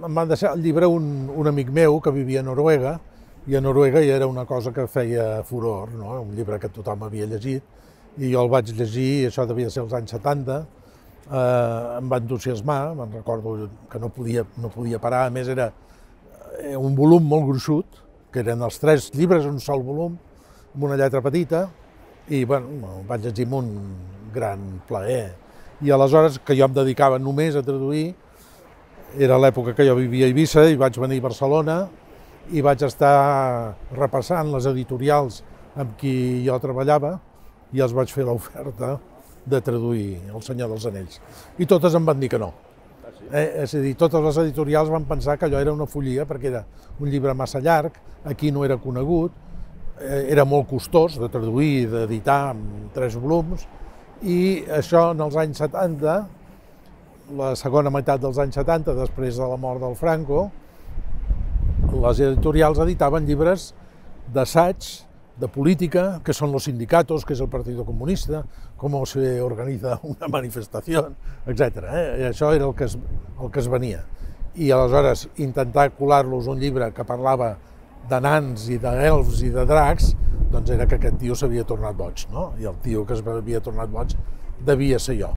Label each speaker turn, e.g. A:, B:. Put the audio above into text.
A: em va deixar el llibre un amic meu que vivia a Noruega, i a Noruega ja era una cosa que feia furor, no? Un llibre que tothom havia llegit, i jo el vaig llegir, això devia ser als anys 70, em va entusiasmar, me'n recordo que no podia parar, a més era un volum molt gruixut, que eren els 3 llibres en un sol volum, amb una lletra petita, i bueno, vaig llegir amb un gran plaer. I aleshores, que jo em dedicava només a traduir, era l'època que jo vivia a Eivissa i vaig venir a Barcelona i vaig estar repassant les editorials amb qui jo treballava i els vaig fer l'oferta de traduir El Senyor dels Anells. I totes em van dir que no. És a dir, totes les editorials van pensar que allò era una follia perquè era un llibre massa llarg, aquí no era conegut, era molt costós de traduir i d'editar en 3 volums, i això en els anys 70, la segona meitat dels anys 70, després de la mort del Franco, les editorials editaven llibres d'assaig, de política, que són los sindicatos, que és el Partido Comunista, com se organitza una manifestació, etc. I això era el que es venia. I aleshores intentar colar-los un llibre que parlava de nans i d'elfs i de dracs, doncs era que aquest tio s'havia tornat boig, no? I el tio que s'havia tornat boig devia ser jo.